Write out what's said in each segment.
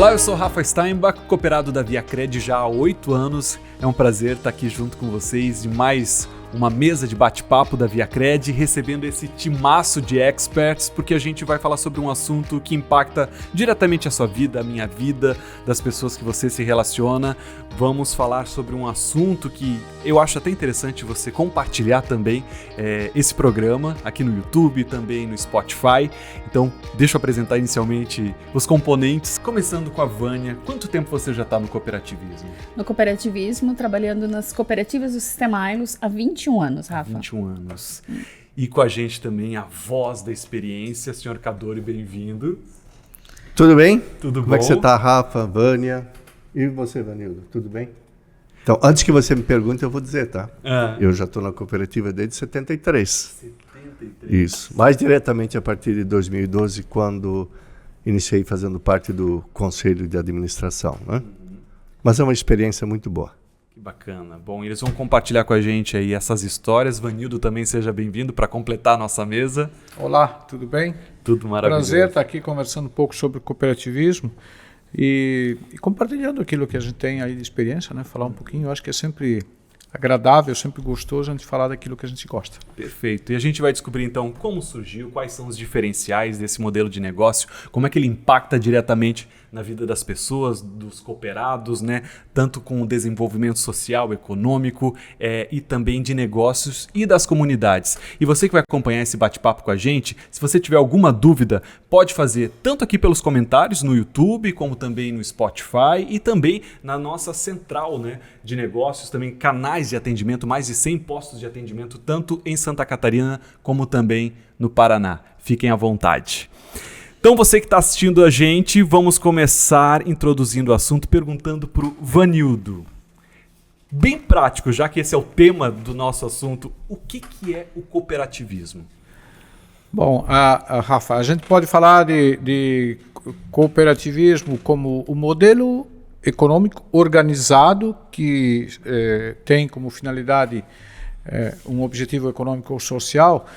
Olá, eu sou Rafa Steinbach, cooperado da ViaCred já há 8 anos. É um prazer estar aqui junto com vocês em mais uma mesa de bate-papo da ViaCred, recebendo esse timaço de experts, porque a gente vai falar sobre um assunto que impacta diretamente a sua vida, a minha vida, das pessoas que você se relaciona. Vamos falar sobre um assunto que eu acho até interessante você compartilhar também esse programa aqui no YouTube, também no Spotify. Então, deixa eu apresentar inicialmente os componentes, começando com a Vânia. Quanto tempo você já está no cooperativismo? No cooperativismo, trabalhando nas cooperativas do Sistema Ailos há 21 anos, Rafa. 21 anos. E com a gente também a voz da experiência, senhor Cadori, bem-vindo. Tudo bem? Tudo bom? Como é que você está, Rafa, Vânia? E você, Vanildo? Tudo bem? Então, antes que você me pergunte, eu vou dizer, tá? Eu já estou na cooperativa desde 73. 73. Isso. Mais diretamente a partir de 2012, quando iniciei fazendo parte do Conselho de Administração, né? Mas é uma experiência muito boa. Que bacana. Bom, eles vão compartilhar com a gente aí essas histórias. Vanildo também seja bem-vindo para completar a nossa mesa. Olá, tudo bem? Tudo maravilhoso. Prazer estar aqui conversando um pouco sobre cooperativismo e compartilhando aquilo que a gente tem aí de experiência, né? Falar um pouquinho, eu acho que é sempre agradável, sempre gostoso a gente falar daquilo que a gente gosta. Perfeito. E a gente vai descobrir então como surgiu, quais são os diferenciais desse modelo de negócio, como é que ele impacta diretamente na vida das pessoas, dos cooperados, né? Tanto com o desenvolvimento social, econômico e também de negócios e das comunidades. E você que vai acompanhar esse bate-papo com a gente, se você tiver alguma dúvida, pode fazer tanto aqui pelos comentários no YouTube, como também no Spotify e também na nossa central, né, de negócios, também canais de atendimento, mais de 100 postos de atendimento, tanto em Santa Catarina como também no Paraná. Fiquem à vontade. Então você que está assistindo a gente, vamos começar introduzindo o assunto, perguntando para o Vanildo. Bem prático, já que esse é o tema do nosso assunto, o que é o cooperativismo? Bom, Rafa, a gente pode falar de cooperativismo como o modelo econômico organizado que tem como finalidade um objetivo econômico ou social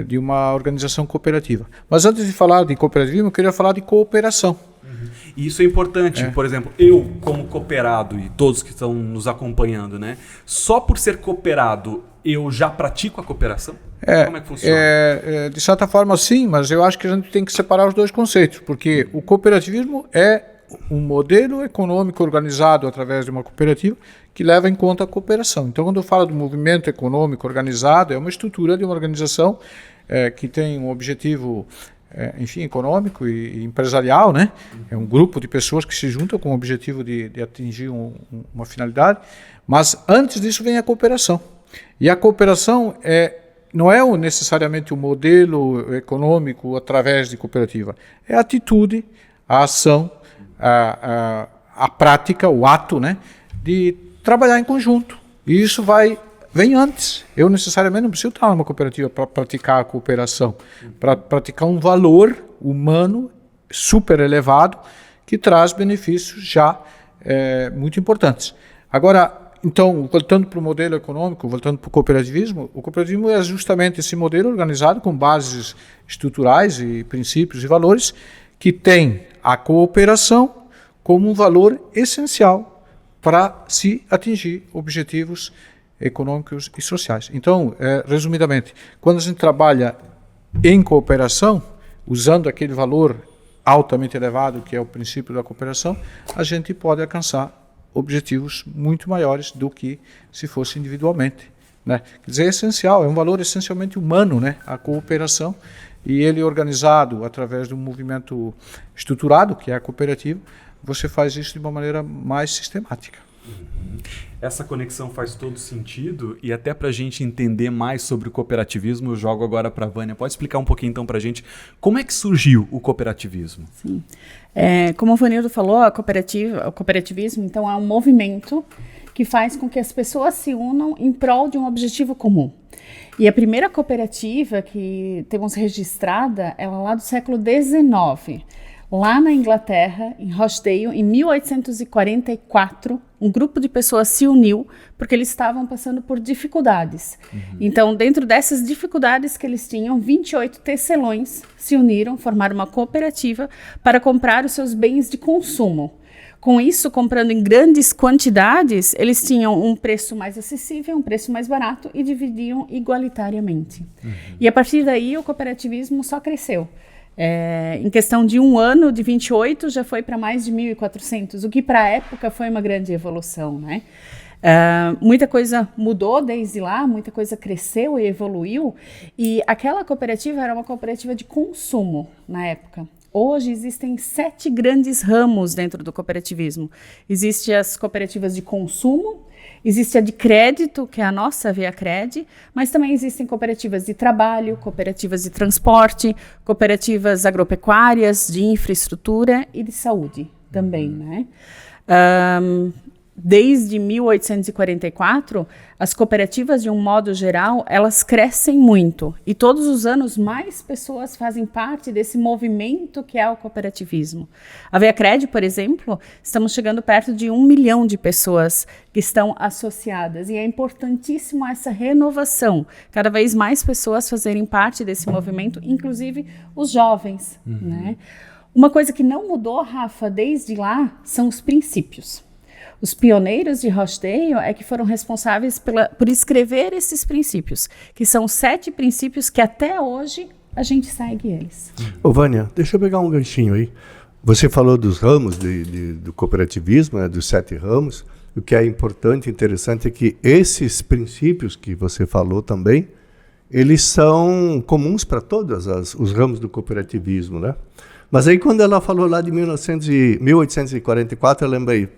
de uma organização cooperativa. Mas antes de falar de cooperativismo, eu queria falar de cooperação. E isso é importante. Por exemplo, eu como cooperado e todos que estão nos acompanhando, né? Só por ser cooperado, eu já pratico a cooperação? Como é que funciona? De certa forma, sim, mas eu acho que a gente tem que separar os dois conceitos, porque o cooperativismo é um modelo econômico organizado através de uma cooperativa que leva em conta a cooperação. Então, quando eu falo do movimento econômico organizado, é uma estrutura de uma organização que tem um objetivo, econômico e empresarial, né? É um grupo de pessoas que se juntam com o objetivo de atingir uma finalidade, mas antes disso vem a cooperação. E a cooperação não é necessariamente o modelo econômico através de cooperativa, é a atitude, a ação, a prática, o ato, né, de trabalhar em conjunto. E isso vem antes. Eu necessariamente não preciso estar numa cooperativa para praticar a cooperação, para praticar um valor humano super elevado que traz benefícios já muito importantes. Agora, então, voltando para o modelo econômico, voltando para o cooperativismo é justamente esse modelo organizado com bases estruturais e princípios e valores que tem a cooperação como um valor essencial para se atingir objetivos econômicos e sociais. Então, resumidamente, quando a gente trabalha em cooperação, usando aquele valor altamente elevado que é o princípio da cooperação, a gente pode alcançar objetivos muito maiores do que se fosse individualmente, né? Quer dizer, é essencial, é um valor essencialmente humano, né? A cooperação, e ele organizado através de um movimento estruturado, que é a cooperativa, você faz isso de uma maneira mais sistemática. Essa conexão faz todo sentido, e até para a gente entender mais sobre o cooperativismo, eu jogo agora para a Vânia. Pode explicar um pouquinho então para a gente como é que surgiu o cooperativismo? Sim. Como o Vanildo falou, o cooperativismo então, é um movimento que faz com que as pessoas se unam em prol de um objetivo comum. E a primeira cooperativa que temos registrada, ela é lá do século XIX, Lá na Inglaterra, em Rochdale, em 1844, um grupo de pessoas se uniu porque eles estavam passando por dificuldades. Então, dentro dessas dificuldades que eles tinham, 28 tecelões se uniram, formaram uma cooperativa para comprar os seus bens de consumo. Com isso, comprando em grandes quantidades, eles tinham um preço mais acessível, um preço mais barato e dividiam igualitariamente. E a partir daí, o cooperativismo só cresceu. Em questão de um ano, de 28, já foi para mais de 1.400, o que para a época foi uma grande evolução, né? Muita coisa mudou desde lá, muita coisa cresceu e evoluiu, e aquela cooperativa era uma cooperativa de consumo na época. Hoje existem 7 grandes ramos dentro do cooperativismo. Existem as cooperativas de consumo, existe a de crédito, que é a nossa ViaCred, mas também existem cooperativas de trabalho, cooperativas de transporte, cooperativas agropecuárias, de infraestrutura e de saúde também, né? Desde 1844, as cooperativas, de um modo geral, elas crescem muito. E todos os anos, mais pessoas fazem parte desse movimento que é o cooperativismo. A ViaCred, por exemplo, estamos chegando perto de 1 milhão de pessoas que estão associadas. E é importantíssimo essa renovação. Cada vez mais pessoas fazerem parte desse movimento, inclusive os jovens, né? Uma coisa que não mudou, Rafa, desde lá, são os princípios. Os pioneiros de Rochdale é que foram responsáveis por escrever esses princípios, que são 7 princípios que até hoje a gente segue eles. Ô Vânia, deixa eu pegar um ganchinho aí. Você falou dos ramos do cooperativismo, né, dos 7 ramos. O que é importante e interessante é que esses princípios que você falou também, eles são comuns para todos os ramos do cooperativismo, né? Mas aí quando ela falou lá de 1844, eu lembrei,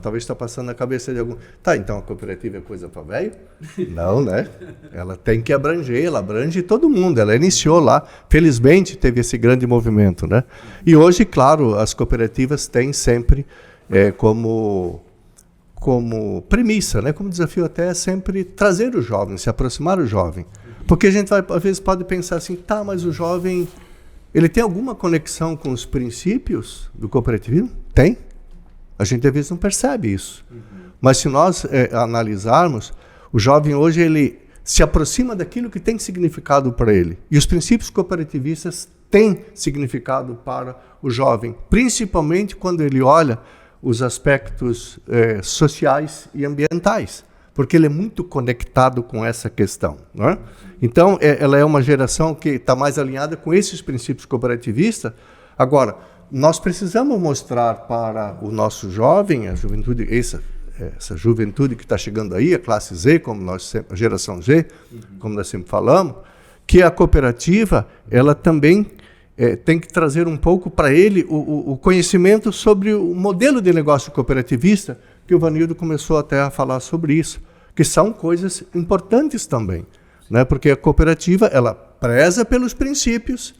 talvez está passando na cabeça de algum... Tá, então a cooperativa é coisa para velho? Não, né? Ela tem que abranger, ela abrange todo mundo. Ela iniciou lá, felizmente teve esse grande movimento, né? E hoje, claro, as cooperativas têm sempre como premissa, né? Como desafio até sempre trazer o jovem, se aproximar do jovem. Porque a gente às vezes pode pensar assim, tá, mas o jovem, ele tem alguma conexão com os princípios do cooperativismo? Tem. A gente às vezes não percebe isso. Mas se nós analisarmos, o jovem hoje ele se aproxima daquilo que tem significado para ele. E os princípios cooperativistas têm significado para o jovem, principalmente quando ele olha os aspectos sociais e ambientais, porque ele é muito conectado com essa questão, não é? Então, ela é uma geração que está mais alinhada com esses princípios cooperativistas. Agora, nós precisamos mostrar para o nosso jovem, a juventude, essa juventude que está chegando aí, a classe Z, a geração Z, como nós sempre falamos, que a cooperativa, ela também tem que trazer um pouco para ele o conhecimento sobre o modelo de negócio cooperativista, que o Vanildo começou até a falar sobre isso, que são coisas importantes também, né? Porque a cooperativa, ela preza pelos princípios,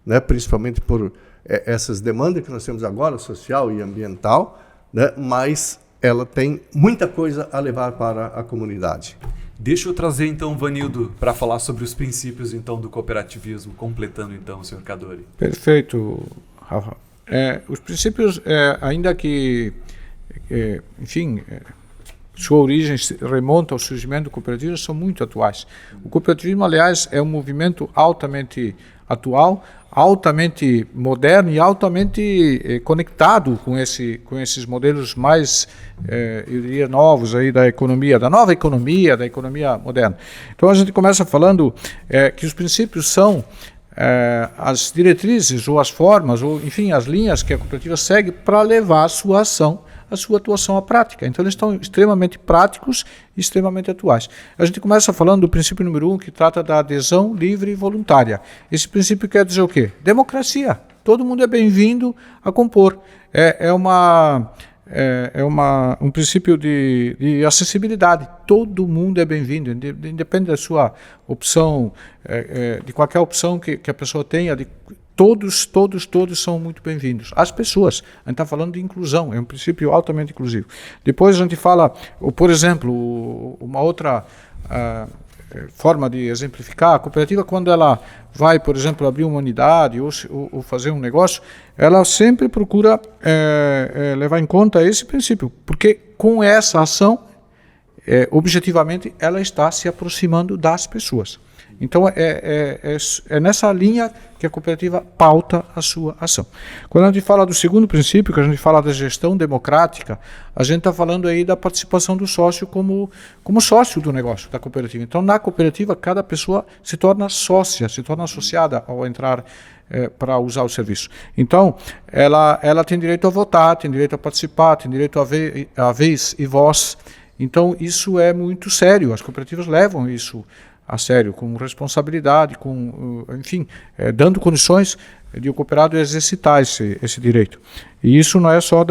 né? Principalmente por essas demandas que nós temos agora, social e ambiental, né? Mas ela tem muita coisa a levar para a comunidade. Deixa eu trazer então, Vanildo, para falar sobre os princípios então do cooperativismo, completando então, senhor Cadori. Perfeito, Rafa. Os princípios, ainda que, enfim, sua origem remonta ao surgimento do cooperativismo, são muito atuais. O cooperativismo, aliás, é um movimento altamente atual, altamente moderno e altamente conectado com esses modelos mais, eu diria, novos aí da economia, da nova economia, da economia moderna. Então a gente começa falando que os princípios são as diretrizes ou as formas, ou enfim, as linhas que a cooperativa segue para levar a sua atuação à prática. Então eles estão extremamente práticos e extremamente atuais. A gente começa falando do princípio número 1, que trata da adesão livre e voluntária. Esse princípio quer dizer o quê? Democracia. Todo mundo é bem-vindo a compor. Um princípio de acessibilidade. Todo mundo é bem-vindo, independe da sua opção, de qualquer opção que a pessoa tenha, todos são muito bem-vindos. As pessoas, a gente está falando de inclusão, é um princípio altamente inclusivo. Depois a gente fala, por exemplo, uma outra forma de exemplificar, a cooperativa, quando ela vai, por exemplo, abrir uma unidade ou fazer um negócio, ela sempre procura levar em conta esse princípio, porque com essa ação, objetivamente, ela está se aproximando das pessoas. Então, é nessa linha que a cooperativa pauta a sua ação. Quando a gente fala do segundo princípio, que a gente fala da gestão democrática, a gente está falando aí da participação do sócio como sócio do negócio da cooperativa. Então, na cooperativa, cada pessoa se torna sócia, se torna associada ao entrar para usar o serviço. Então, ela tem direito a votar, tem direito a participar, tem direito a vez e voz. Então, isso é muito sério. As cooperativas levam isso a sério, com responsabilidade, enfim, dando condições de o cooperado exercitar esse direito. E isso não é só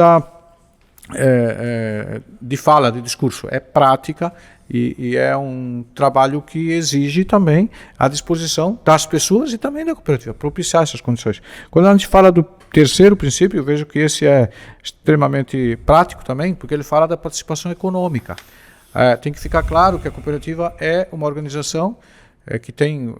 de fala, de discurso, é prática e é um trabalho que exige também a disposição das pessoas e também da cooperativa, propiciar essas condições. Quando a gente fala do terceiro princípio, eu vejo que esse é extremamente prático também, porque ele fala da participação econômica. Tem que ficar claro que a cooperativa é uma organização que tem,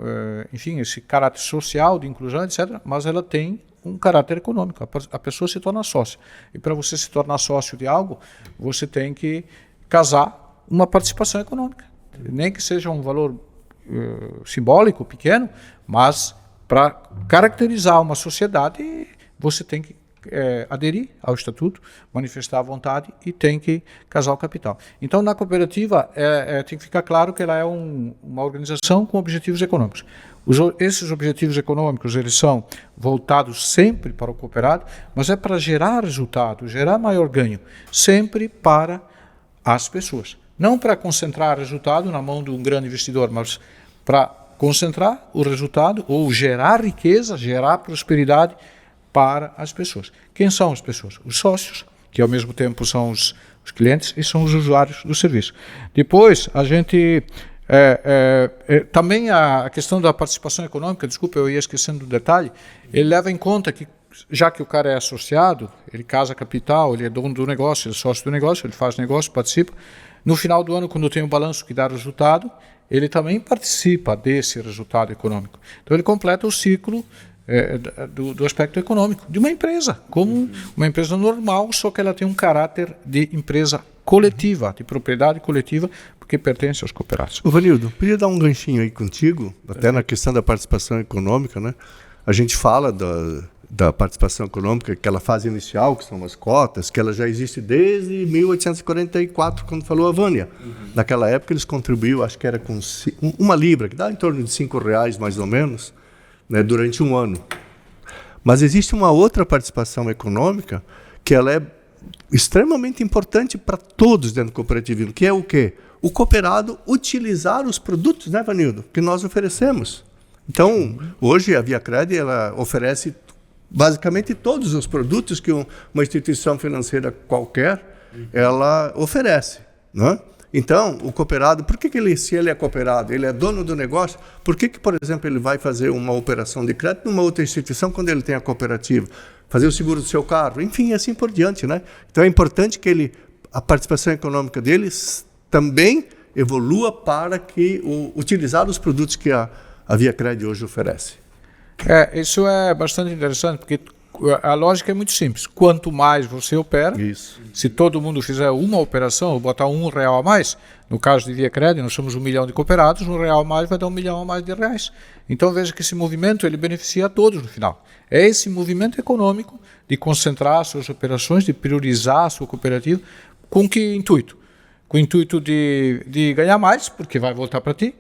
enfim, esse caráter social de inclusão, etc., mas ela tem um caráter econômico. A pessoa se torna sócio. E para você se tornar sócio de algo, você tem que casar uma participação econômica. Nem que seja um valor simbólico, pequeno, mas para caracterizar uma sociedade, você tem que aderir ao estatuto, manifestar a vontade e tem que casar o capital. Então, na cooperativa, tem que ficar claro que ela é uma organização com objetivos econômicos. Esses objetivos econômicos, eles são voltados sempre para o cooperado, mas é para gerar resultado, gerar maior ganho, sempre para as pessoas. Não para concentrar resultado na mão de um grande investidor, mas para concentrar o resultado ou gerar riqueza, gerar prosperidade para as pessoas. Quem são as pessoas? Os sócios, que ao mesmo tempo são os clientes e são os usuários do serviço. Depois, a gente também a questão da participação econômica, desculpa, eu ia esquecendo do detalhe, ele leva em conta que, já que o cara é associado, ele casa capital, ele é dono do negócio, ele é sócio do negócio, ele faz negócio, participa. No final do ano, quando tem um balanço que dá resultado, ele também participa desse resultado econômico. Então, ele completa o ciclo do aspecto econômico de uma empresa, como uma empresa normal, só que ela tem um caráter de empresa coletiva, de propriedade coletiva, porque pertence aos cooperados. Ô Vanildo, podia dar um ganchinho aí contigo, até na questão da participação econômica, né? A gente fala da participação econômica, aquela fase inicial, que são as cotas, que ela já existe desde 1844, quando falou a Vânia. Naquela época eles contribuíam, acho que era com uma libra, que dá em torno de R$5 mais ou menos, né, durante um ano. Mas existe uma outra participação econômica que ela é extremamente importante para todos dentro do cooperativismo, que é o quê? O cooperado utilizar os produtos, né, Vanildo, que nós oferecemos. Então, hoje a ViaCred ela oferece basicamente todos os produtos que uma instituição financeira qualquer ela oferece, né? Então, o cooperado, por que se ele é cooperado, ele é dono do negócio, por que, por exemplo, ele vai fazer uma operação de crédito numa outra instituição quando ele tem a cooperativa? Fazer o seguro do seu carro, enfim, assim por diante, né? Então, é importante que a participação econômica deles também evolua para utilizar os produtos que a ViaCred hoje oferece. Isso é bastante interessante, porque a lógica é muito simples. Quanto mais você opera, se todo mundo fizer uma operação, ou botar R$1 a mais, no caso de ViaCred, nós somos 1 milhão de cooperados, R$1 a mais vai dar R$1 milhão a mais de reais. Então veja que esse movimento ele beneficia a todos no final. É esse movimento econômico de concentrar suas operações, de priorizar a sua cooperativa, com que intuito? Com o intuito de ganhar mais, porque vai voltar para ti,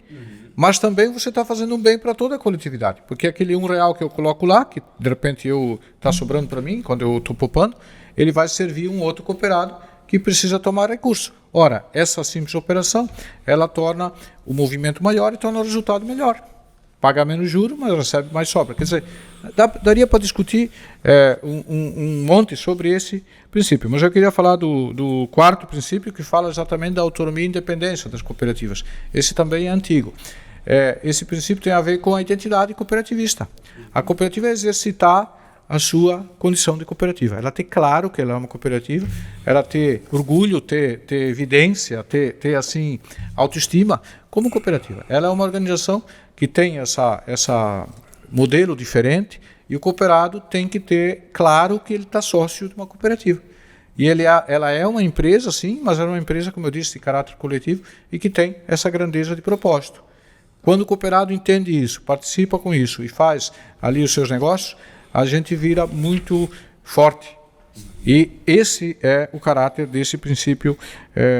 mas também você está fazendo um bem para toda a coletividade, porque aquele R$1 que eu coloco lá, que de repente está sobrando para mim, quando eu estou poupando, ele vai servir um outro cooperado que precisa tomar recurso. Ora, essa simples operação, ela torna o movimento maior e torna o resultado melhor. Paga menos juros, mas recebe mais sobra. Quer dizer, daria para discutir um monte sobre esse princípio, mas eu queria falar do quarto princípio, que fala exatamente da autonomia e independência das cooperativas. Esse também é antigo. Esse princípio tem a ver com a identidade cooperativista. A cooperativa é exercitar a sua condição de cooperativa. Ela ter claro que ela é uma cooperativa, ela ter orgulho, ter evidência, ter assim, autoestima como cooperativa. Ela é uma organização que tem essa modelo diferente e o cooperado tem que ter claro que ele está sócio de uma cooperativa. E ela é uma empresa, sim, mas é uma empresa, como eu disse, de caráter coletivo e que tem essa grandeza de propósito. Quando o cooperado entende isso, participa com isso e faz ali os seus negócios, a gente vira muito forte. E esse é o caráter desse princípio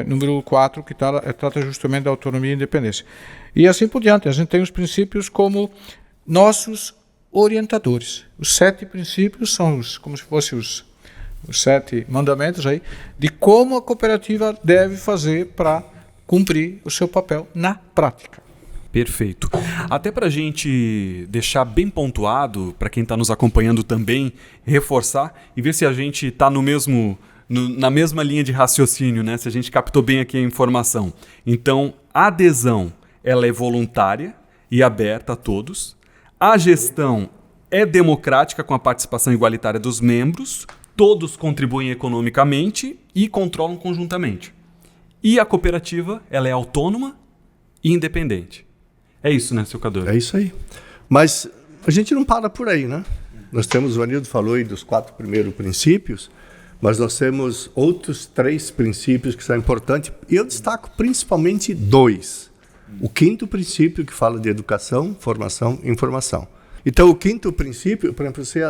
número 4, que trata justamente da autonomia e independência. E assim por diante, a gente tem os princípios como nossos orientadores. Os 7 princípios são como se fossem os 7 mandamentos aí, de como a cooperativa deve fazer para cumprir o seu papel na prática. Perfeito. Até para a gente deixar bem pontuado, para quem está nos acompanhando também, reforçar e ver se a gente está na mesma linha de raciocínio, né? Se a gente captou bem aqui a informação. Então, a adesão ela é voluntária e aberta a todos. A gestão é democrática com a participação igualitária dos membros. Todos contribuem economicamente e controlam conjuntamente. E a cooperativa ela é autônoma e independente. É isso, né, seu Cadore? É isso aí. Mas a gente não para por aí, né? Nós temos, o Vanildo falou aí dos 4 primeiros princípios, mas nós temos outros 3 princípios que são importantes, e eu destaco principalmente 2. O 5º princípio, que fala de educação, formação e informação. Então, o 5º princípio, por exemplo, você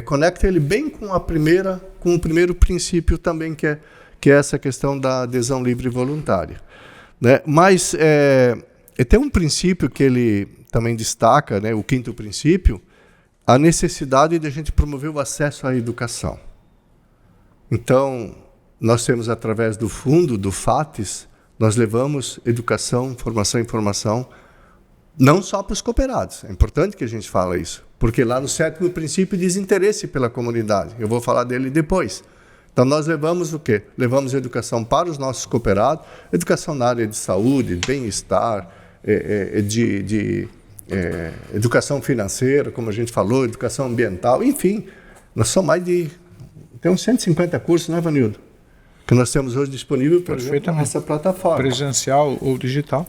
conecta ele bem com o primeiro princípio também, que é essa questão da adesão livre e voluntária. Né? Mas tem um princípio que ele também destaca, né, o 5º princípio, a necessidade de a gente promover o acesso à educação. Então, nós temos, através do fundo, do FATES, nós levamos educação, formação e informação, não só para os cooperados. É importante que a gente fale isso, porque lá no 7º princípio diz interesse pela comunidade. Eu vou falar dele depois. Então, nós levamos o quê? Levamos educação para os nossos cooperados, educação na área de saúde, bem-estar, educação financeira, como a gente falou, educação ambiental, enfim. Nós somos mais de... Tem uns 150 cursos, né, Vanildo? Que nós temos hoje disponível, por exemplo, nessa plataforma. Presencial ou digital.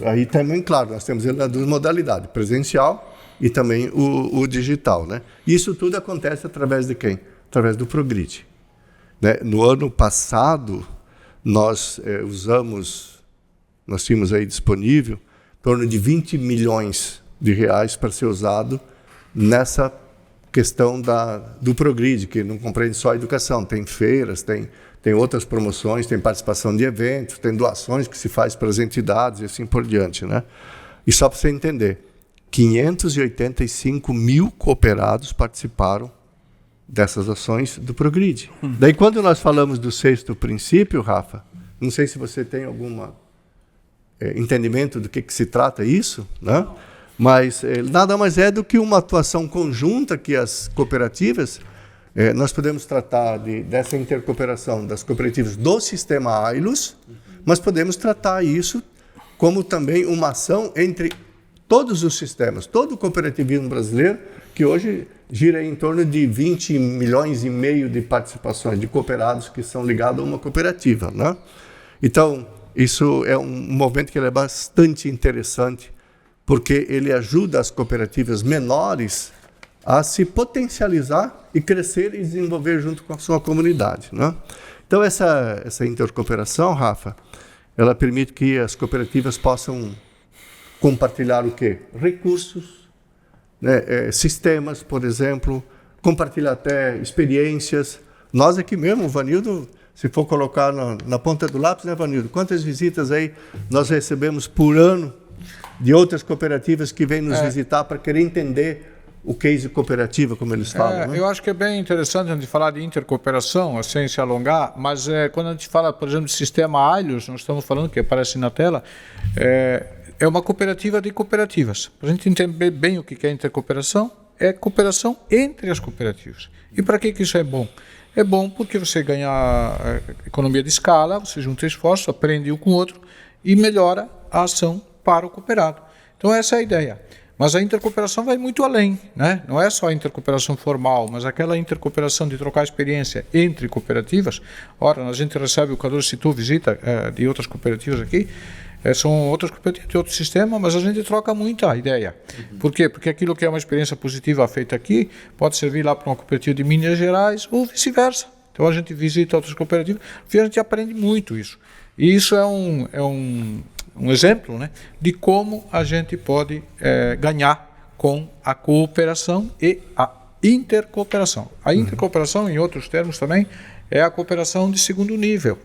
Aí também, claro, nós temos ele nas 2 modalidades, presencial e também o digital, né? Isso tudo acontece através de quem? Através do Progride. Né? No ano passado, nós tínhamos aí disponível em torno de 20 milhões de reais para ser usado nessa questão do Progride, que não compreende só a educação, tem feiras, tem outras promoções, tem participação de eventos, tem doações que se faz para as entidades e assim por diante, né? E só para você entender, 585 mil cooperados participaram dessas ações do Progride. Daí, quando nós falamos do 6º princípio, Rafa, não sei se você tem algum entendimento do que se trata isso, né? Mas nada mais é do que uma atuação conjunta que as cooperativas, nós podemos tratar dessa intercooperação das cooperativas do sistema AILUS, mas podemos tratar isso como também uma ação entre todos os sistemas, todo o cooperativismo brasileiro, que hoje gira em torno de 20 milhões e meio de participações de cooperados que são ligados a uma cooperativa, né? Então, isso é um movimento que ele é bastante interessante, porque ele ajuda as cooperativas menores a se potencializar e crescer e desenvolver junto com a sua comunidade, né? Então, essa intercooperação, Rafa, ela permite que as cooperativas possam compartilhar o quê? Recursos, né? Sistemas, por exemplo, compartilhar até experiências. Nós aqui mesmo, o Vanildo, se for colocar na ponta do lápis, né, Vanildo? Quantas visitas aí nós recebemos por ano de outras cooperativas que vêm nos visitar para querer entender o case cooperativa, como eles falam, né? Eu acho que é bem interessante a gente falar de intercooperação, sem se alongar, mas quando a gente fala, por exemplo, de sistema AILUS, nós estamos falando, que aparece na tela, é uma cooperativa de cooperativas. Para a gente entender bem o que é intercooperação, é cooperação entre as cooperativas. E para que isso é bom? É bom porque você ganha economia de escala, você junta esforço, aprende um com o outro e melhora a ação para o cooperado. Então essa é a ideia. Mas a intercooperação vai muito além, né? Não é só a intercooperação formal, mas aquela intercooperação de trocar experiência entre cooperativas. Ora, a gente recebe, o Cadu citou, visita de outras cooperativas aqui, são outras cooperativas de outro sistema, mas a gente troca muita ideia. Por quê? Porque aquilo que é uma experiência positiva feita aqui pode servir lá para uma cooperativa de Minas Gerais ou vice-versa. Então a gente visita outras cooperativas e a gente aprende muito isso. E isso é um exemplo, né, de como a gente pode ganhar com a cooperação e a intercooperação. A intercooperação, em outros termos também, é a cooperação de segundo nível,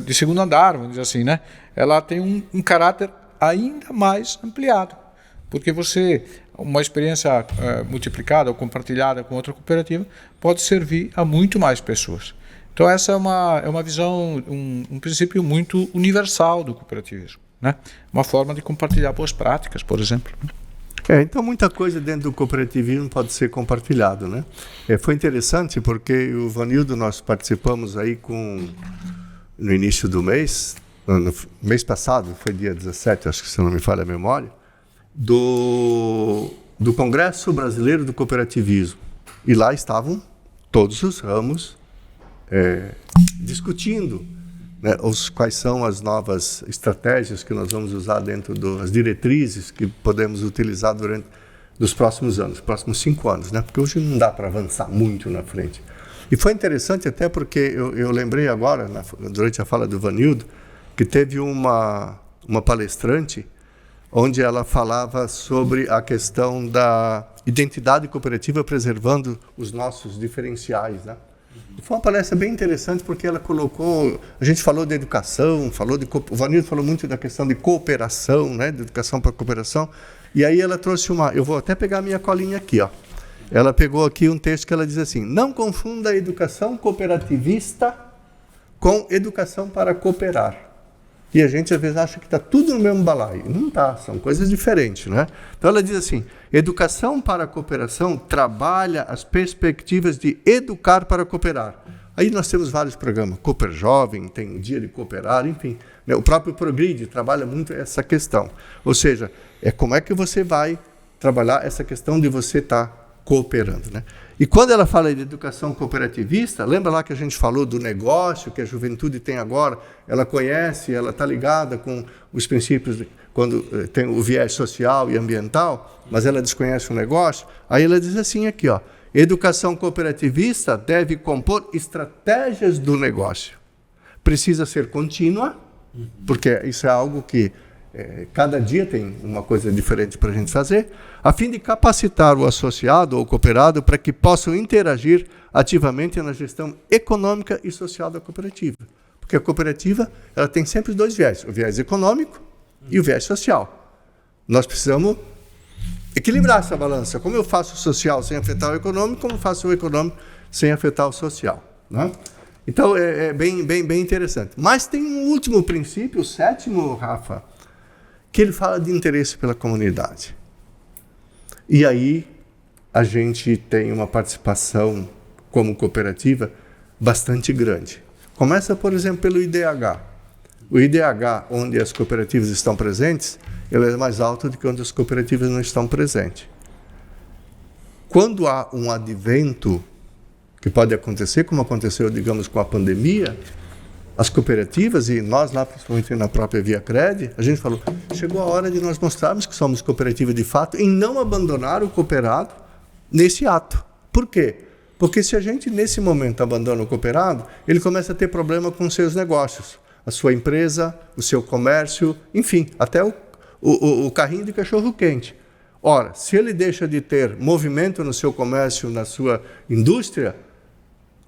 de segundo andar, vamos dizer assim, né? Ela tem um caráter ainda mais ampliado, porque uma experiência multiplicada ou compartilhada com outra cooperativa pode servir a muito mais pessoas. Então essa é uma visão, um princípio muito universal do cooperativismo, né? Uma forma de compartilhar boas práticas, por exemplo. Então muita coisa dentro do cooperativismo pode ser compartilhado, né? Foi interessante porque o Vanildo, nós participamos aí no início do mês, no mês passado, foi dia 17, acho que se não me falha a memória, do Congresso Brasileiro do Cooperativismo. E lá estavam todos os ramos discutindo, né, quais são as novas estratégias que nós vamos usar dentro das diretrizes que podemos utilizar durante os próximos anos, próximos 5 anos, né? Porque hoje não dá para avançar muito na frente. E foi interessante até porque eu lembrei agora, durante a fala do Vanildo, que teve uma palestrante onde ela falava sobre a questão da identidade cooperativa preservando os nossos diferenciais, né? Foi uma palestra bem interessante porque ela colocou, a gente falou de educação, o Vanildo falou muito da questão de cooperação, né, de educação para cooperação, e aí ela trouxe eu vou até pegar a minha colinha aqui, ó. Ela pegou aqui um texto que ela diz assim: não confunda a educação cooperativista com educação para cooperar. E a gente às vezes acha que está tudo no mesmo balaio. Não está, são coisas diferentes, né? Então ela diz assim: educação para a cooperação trabalha as perspectivas de educar para cooperar. Aí nós temos vários programas, Cooper Jovem, tem o Dia de Cooperar, enfim. Né? O próprio Progride trabalha muito essa questão. Ou seja, como é que você vai trabalhar essa questão de você estar cooperando, né? E quando ela fala de educação cooperativista, lembra lá que a gente falou do negócio que a juventude tem agora? Ela conhece, ela está ligada com os princípios, quando tem o viés social e ambiental, mas ela desconhece o negócio. Aí ela diz assim aqui, ó: educação cooperativista deve compor estratégias do negócio. Precisa ser contínua, porque isso é algo que cada dia tem uma coisa diferente para a gente fazer, a fim de capacitar o associado ou cooperado para que possam interagir ativamente na gestão econômica e social da cooperativa. Porque a cooperativa ela tem sempre 2 viés, o viés econômico e o viés social. Nós precisamos equilibrar essa balança. Como eu faço o social sem afetar o econômico, como eu faço o econômico sem afetar o social, né? Então, é bem interessante. Mas tem um último princípio, o 7º, Rafa, que ele fala de interesse pela comunidade. E aí a gente tem uma participação como cooperativa bastante grande. Começa, por exemplo, pelo IDH. O IDH, onde as cooperativas estão presentes, ele é mais alto do que onde as cooperativas não estão presentes. Quando há um advento, que pode acontecer, como aconteceu, digamos, com a pandemia, as cooperativas, e nós lá, principalmente na própria ViaCred, a gente falou, chegou a hora de nós mostrarmos que somos cooperativa de fato e não abandonar o cooperado nesse ato. Por quê? Porque se a gente, nesse momento, abandona o cooperado, ele começa a ter problema com os seus negócios, a sua empresa, o seu comércio, enfim, até o carrinho de cachorro-quente. Ora, se ele deixa de ter movimento no seu comércio, na sua indústria,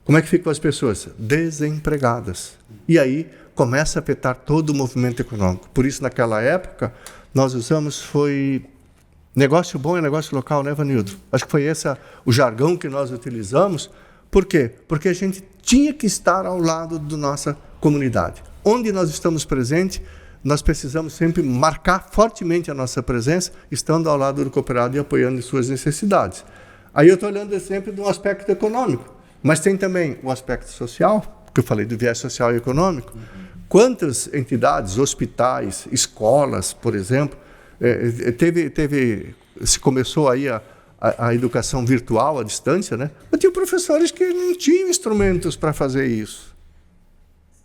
como é que ficam as pessoas? Desempregadas. E aí começa a afetar todo o movimento econômico. Por isso, naquela época, nós usamos, negócio bom é negócio local, né, Vanildo? Acho que foi esse o jargão que nós utilizamos. Por quê? Porque a gente tinha que estar ao lado da nossa comunidade. Onde nós estamos presentes, nós precisamos sempre marcar fortemente a nossa presença, estando ao lado do cooperado e apoiando as suas necessidades. Aí eu estou olhando sempre de um aspecto econômico. Mas tem também o aspecto social, que eu falei do viés social e econômico. Quantas entidades, hospitais, escolas, por exemplo, se começou aí a educação virtual à distância, né? Mas tinha professores que não tinham instrumentos para fazer isso.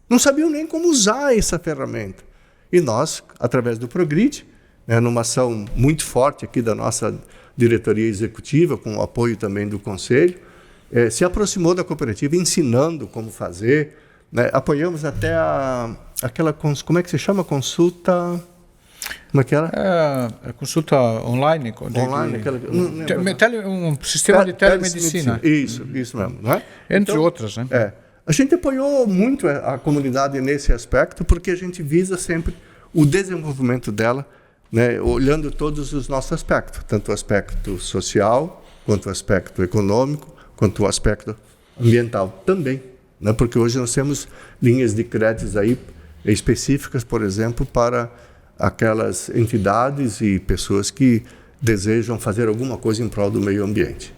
Não sabiam nem como usar essa ferramenta. E nós, através do Progride, né, numa ação muito forte aqui da nossa diretoria executiva, com o apoio também do Conselho, se aproximou da cooperativa ensinando como fazer, né? Apoiamos até aquela, como é que se chama? Consulta... Como é que era? Consulta online. Online, um sistema de telemedicina. Isso mesmo. Não é? Entre outras, né? A gente apoiou muito a comunidade nesse aspecto, porque a gente visa sempre o desenvolvimento dela, né, olhando todos os nossos aspectos, tanto o aspecto social, quanto o aspecto econômico, quanto o aspecto ambiental também. Né, porque hoje nós temos linhas de créditos aí específicas, por exemplo, para aquelas entidades e pessoas que desejam fazer alguma coisa em prol do meio ambiente.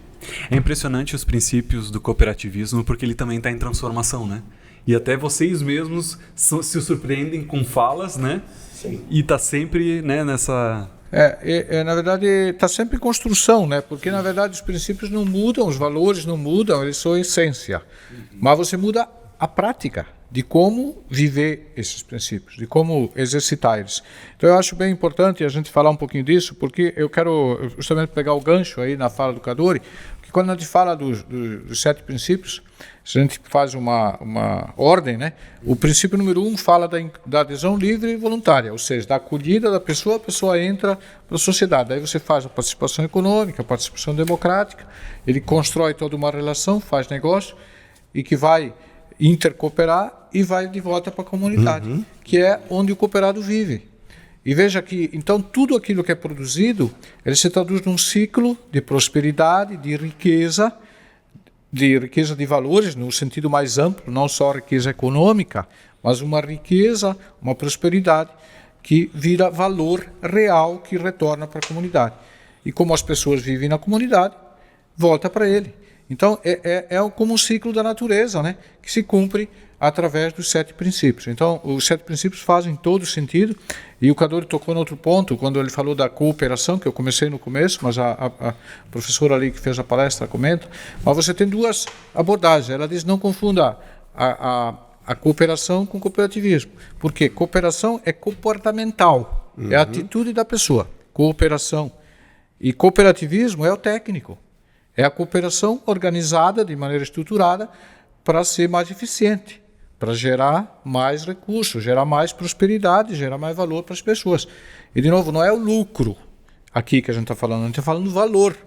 É impressionante os princípios do cooperativismo, porque ele também está em transformação, né? E até vocês mesmos se surpreendem com falas, né? Sim. E está sempre, né, nessa... na verdade, está sempre em construção, né? Porque, na verdade, os princípios não mudam, os valores não mudam, eles são essência. Mas você muda a prática de como viver esses princípios, de como exercitar eles. Então, eu acho bem importante a gente falar um pouquinho disso, porque eu quero justamente pegar o gancho aí na fala do Kadori, que quando a gente fala dos 7 princípios, se a gente faz uma ordem, né? O princípio número 1 fala da adesão livre e voluntária, ou seja, da acolhida da pessoa, a pessoa entra para a sociedade. Aí você faz a participação econômica, a participação democrática, ele constrói toda uma relação, faz negócio, e que vai intercooperar e vai de volta para a comunidade, que é onde o cooperado vive. E veja que, então, tudo aquilo que é produzido, ele se traduz num ciclo de prosperidade, de riqueza de valores, no sentido mais amplo, não só riqueza econômica, mas uma riqueza, uma prosperidade que vira valor real que retorna para a comunidade. E como as pessoas vivem na comunidade, volta para ele. Então, é como um ciclo da natureza, né, que se cumpre através dos 7 princípios. Então, os 7 princípios fazem todo sentido, e o Kadori tocou no outro ponto, quando ele falou da cooperação, que eu comecei no começo, mas a professora ali que fez a palestra comenta, mas você tem 2 abordagens. Ela diz, não confunda a cooperação com cooperativismo, porque cooperação é comportamental, é a atitude da pessoa, cooperação, e cooperativismo é o técnico. É a cooperação organizada de maneira estruturada para ser mais eficiente, para gerar mais recursos, gerar mais prosperidade, gerar mais valor para as pessoas. E, de novo, não é o lucro aqui que a gente está falando, a gente está falando do valor.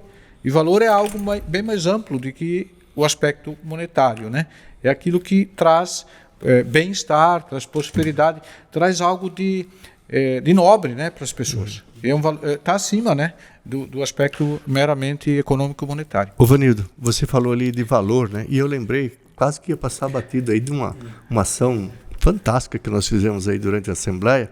E valor é algo bem mais amplo do que o aspecto monetário, né? É aquilo que traz bem-estar, traz prosperidade, traz algo de nobre, né, para as pessoas. Está acima, né, do aspecto meramente econômico-monetário. Ô Vanildo, você falou ali de valor, né? E eu lembrei, quase que ia passar batido aí de uma ação fantástica que nós fizemos aí durante a Assembleia.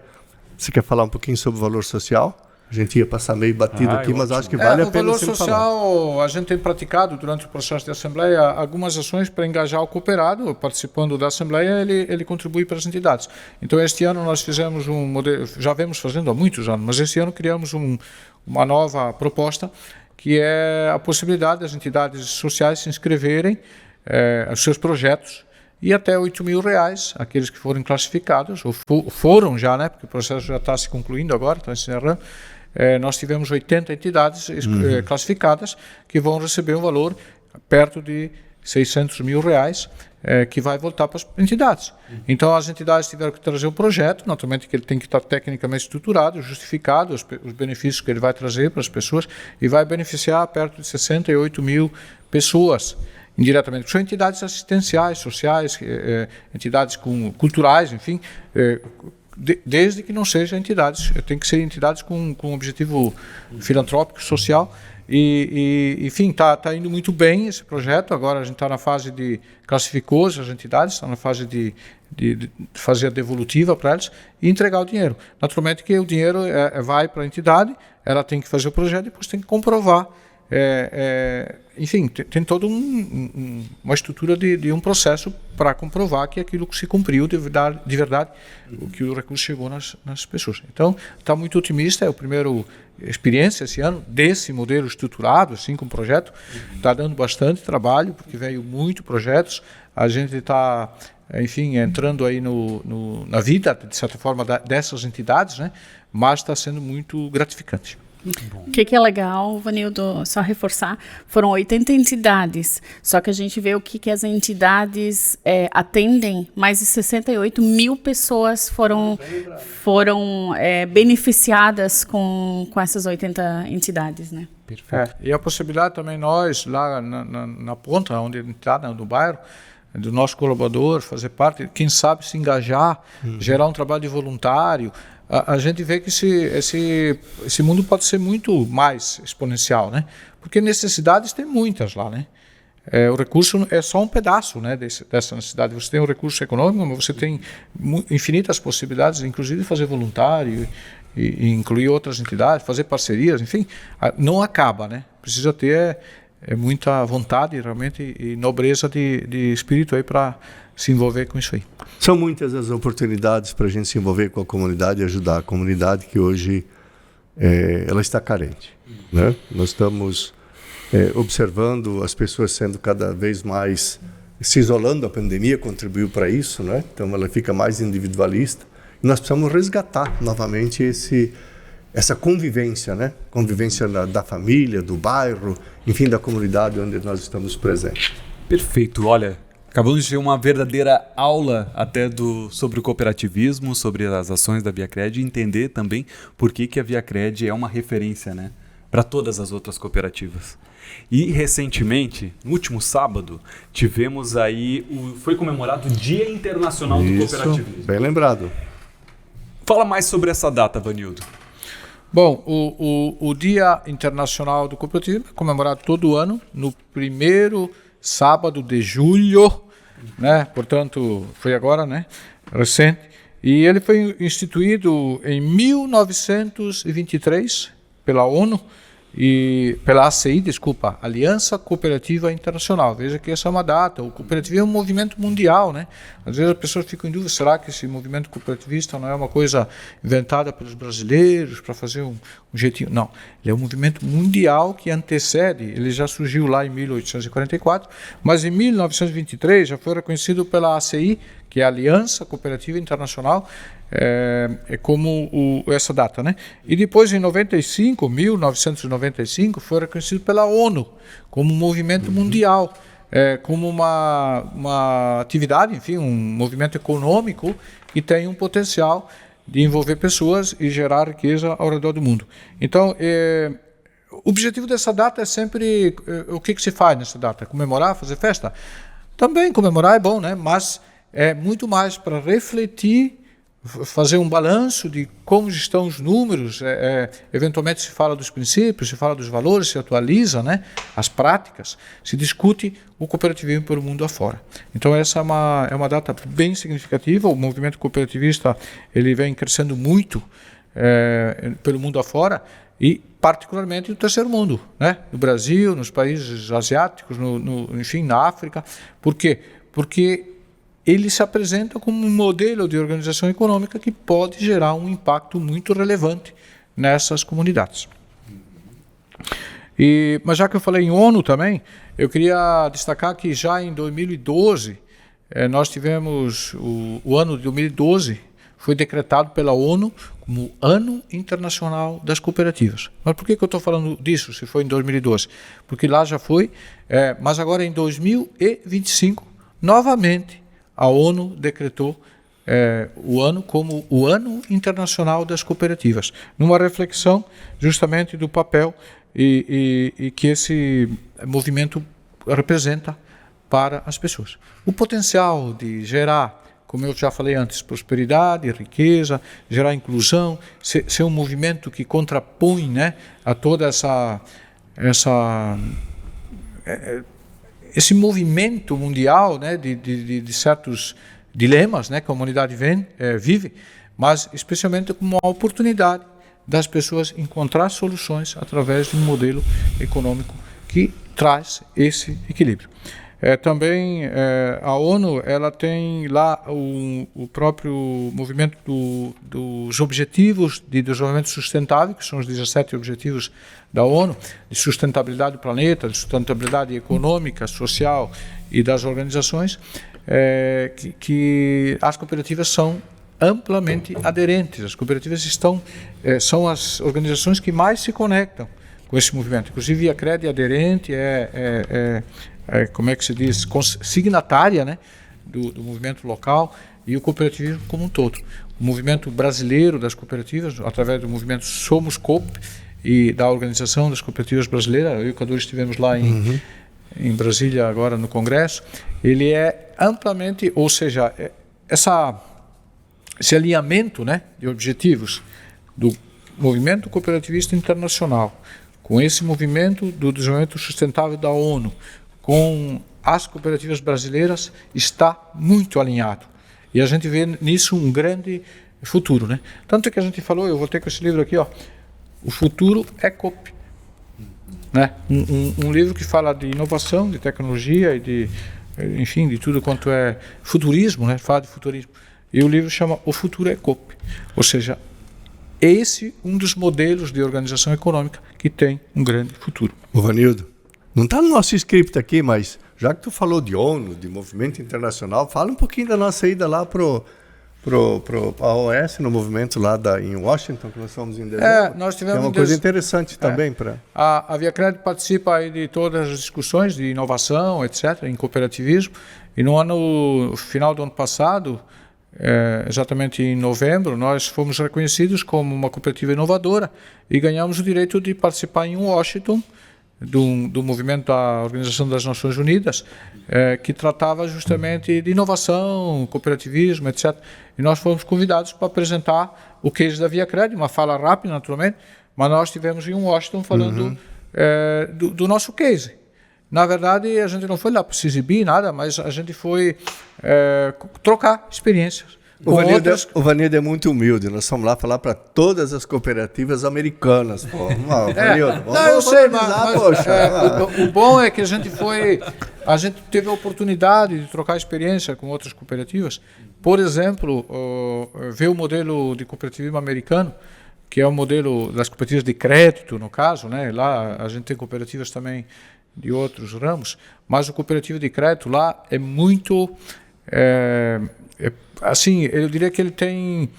Você quer falar um pouquinho sobre o valor social? A gente ia passar meio batido aqui, mas acho que vale a pena sempre falar. O valor social, a gente tem praticado durante o processo de Assembleia algumas ações para engajar o cooperado. Participando da Assembleia, ele contribui para as entidades. Então, este ano nós fizemos um modelo, já vemos fazendo há muitos anos, mas este ano criamos uma nova proposta, que é a possibilidade das entidades sociais se inscreverem aos seus projetos, e até R$8.000, aqueles que forem classificados, ou foram já, né, porque o processo já está se concluindo agora, está encerrando. Nós tivemos 80 entidades classificadas que vão receber um valor perto de R$600 mil, que vai voltar para as entidades. Então, as entidades tiveram que trazer o projeto, naturalmente que ele tem que estar tecnicamente estruturado, justificado, os benefícios que ele vai trazer para as pessoas, e vai beneficiar perto de 68 mil pessoas indiretamente. São entidades assistenciais, sociais, entidades culturais, enfim, desde que não sejam entidades, tem que ser entidades com objetivo filantrópico, social, e enfim, está indo muito bem esse projeto. Agora a gente está na fase de classificou as entidades, está na fase de fazer a devolutiva para elas e entregar o dinheiro. Naturalmente que o dinheiro vai para a entidade, ela tem que fazer o projeto e depois tem que comprovar enfim, tem toda uma estrutura de um processo para comprovar que aquilo que se cumpriu de verdade, o que o recurso chegou nas pessoas. Então, está muito otimista, é a primeira experiência esse ano desse modelo estruturado, assim, com projeto. Está dando bastante trabalho, porque veio muito projetos, a gente está, enfim, entrando aí na vida, de certa forma, dessas entidades, né? Mas está sendo muito gratificante. Muito bom. O que é legal, Vanildo, só reforçar, foram 80 entidades, só que a gente vê o que as entidades atendem, mais de 68 mil pessoas foram beneficiadas com essas 80 entidades, né? Perfeito. E a possibilidade também nós, lá na ponta, onde a gente está, no bairro, do nosso colaborador, fazer parte, quem sabe se engajar, gerar um trabalho de voluntário, a gente vê que esse mundo pode ser muito mais exponencial, né? Porque necessidades tem muitas lá, né? O recurso é só um pedaço, né, dessa necessidade. Você tem o recurso econômico, mas você tem infinitas possibilidades, inclusive de fazer voluntário e incluir outras entidades, fazer parcerias, enfim, não acaba, né? Precisa ter muita vontade realmente e nobreza de espírito aí para se envolver com isso aí. São muitas as oportunidades para a gente se envolver com a comunidade e ajudar a comunidade que hoje ela está carente, né? Nós estamos observando as pessoas sendo cada vez mais se isolando. A pandemia contribuiu para isso, né? Então ela fica mais individualista. E nós precisamos resgatar novamente essa convivência, né? Convivência da família, do bairro, enfim, da comunidade onde nós estamos presentes. Perfeito. Olha, acabamos de ter uma verdadeira aula até sobre o cooperativismo, sobre as ações da ViaCred e entender também por que a ViaCred é uma referência, né, para todas as outras cooperativas. E recentemente, no último sábado, tivemos aí, foi comemorado o Dia Internacional do Cooperativismo. Bem lembrado. Fala mais sobre essa data, Vanildo. Bom, o Dia Internacional do Cooperativismo é comemorado todo ano, no primeiro sábado de julho, né? Portanto, foi agora, né? Recente. E ele foi instituído em 1923 pela ONU e pela ACI, desculpa, Aliança Cooperativa Internacional. Veja que essa é uma data. O cooperativismo é um movimento mundial, né? Às vezes as pessoas ficam em dúvida, será que esse movimento cooperativista não é uma coisa inventada pelos brasileiros para fazer um jeitinho? Não, ele é um movimento mundial que antecede, ele já surgiu lá em 1844, mas em 1923 já foi reconhecido pela ACI, que é a Aliança Cooperativa Internacional, como essa data, né? E depois, em 1995, foi reconhecido pela ONU como um movimento mundial, como uma atividade, enfim, um movimento econômico que tem um potencial de envolver pessoas e gerar riqueza ao redor do mundo. Então, o objetivo dessa data é sempre o que se faz nessa data? Comemorar, fazer festa? Também comemorar é bom, né? Mas é muito mais para refletir, fazer um balanço de como estão os números, eventualmente se fala dos princípios, se fala dos valores, se atualiza, né, as práticas, se discute o cooperativismo pelo mundo afora. Então essa é uma data bem significativa. O movimento cooperativista ele vem crescendo muito pelo mundo afora e particularmente no terceiro mundo, né, no Brasil, nos países asiáticos, enfim, na África. Por quê? Porque ele se apresenta como um modelo de organização econômica que pode gerar um impacto muito relevante nessas comunidades. Mas já que eu falei em ONU também, eu queria destacar que já em 2012, nós tivemos o ano de 2012, foi decretado pela ONU como Ano Internacional das Cooperativas. Mas por que eu estou falando disso, se foi em 2012? Porque lá já foi, mas agora em 2025, novamente, a ONU decretou o ano como o Ano Internacional das Cooperativas, numa reflexão justamente do papel e que esse movimento representa para as pessoas. O potencial de gerar, como eu já falei antes, prosperidade, riqueza, gerar inclusão, ser um movimento que contrapõe, né, a toda esse movimento mundial, né, de certos dilemas, né, que a humanidade vive, mas especialmente como uma oportunidade das pessoas encontrar soluções através de um modelo econômico que traz esse equilíbrio. Também a ONU ela tem lá o próprio movimento dos Objetivos de Desenvolvimento Sustentável, que são os 17 Objetivos da ONU, de sustentabilidade do planeta, de sustentabilidade econômica, social e das organizações, que as cooperativas são amplamente aderentes. As cooperativas são as organizações que mais se conectam com esse movimento. Inclusive a CRED é aderente, como é que se diz, signatária, né, do movimento local e o cooperativismo como um todo. O movimento brasileiro das cooperativas, através do movimento Somos Coop e da Organização das Cooperativas Brasileiras, eu e o Cadu estivemos lá em Brasília agora no Congresso, ele é amplamente, ou seja, esse alinhamento, né, de objetivos do movimento cooperativista internacional com esse movimento do desenvolvimento sustentável da ONU, com as cooperativas brasileiras, está muito alinhado. E a gente vê nisso um grande futuro, né? Tanto que a gente falou, eu voltei com esse livro aqui, ó, O Futuro é Coop. Né? Um livro que fala de inovação, de tecnologia e enfim, de tudo quanto é futurismo, né? Fala de futurismo. E o livro chama O Futuro é Coop. Ou seja, esse um dos modelos de organização econômica que tem um grande futuro. Ô Vanildo, não está no nosso script aqui, mas já que tu falou de ONU, de movimento internacional, fala um pouquinho da nossa ida lá para a OS, no movimento lá em Washington, que nós fomos em dezembro. Nós tivemos é uma coisa interessante também. A ViaCred participa aí de todas as discussões de inovação, etc., em cooperativismo, e no final do ano passado, exatamente em novembro, nós fomos reconhecidos como uma cooperativa inovadora e ganhamos o direito de participar em Washington do movimento da Organização das Nações Unidas, que tratava justamente de inovação, cooperativismo, etc. E nós fomos convidados para apresentar o case da ViaCred, uma fala rápida, naturalmente, mas nós estivemos em Washington falando do nosso case. Na verdade, a gente não foi lá para se exibir, nada, mas a gente foi trocar experiências. O Vanildo é muito humilde, nós fomos lá falar para todas as cooperativas americanas. Pô. Vanildo, eu sei, mas o bom é que a gente teve a oportunidade de trocar experiência com outras cooperativas. Por exemplo, ver o modelo de cooperativismo americano, que é o modelo das cooperativas de crédito, no caso, né? Lá a gente tem cooperativas também de outros ramos, mas o cooperativo de crédito lá é muito... assim, eu diria que ele tem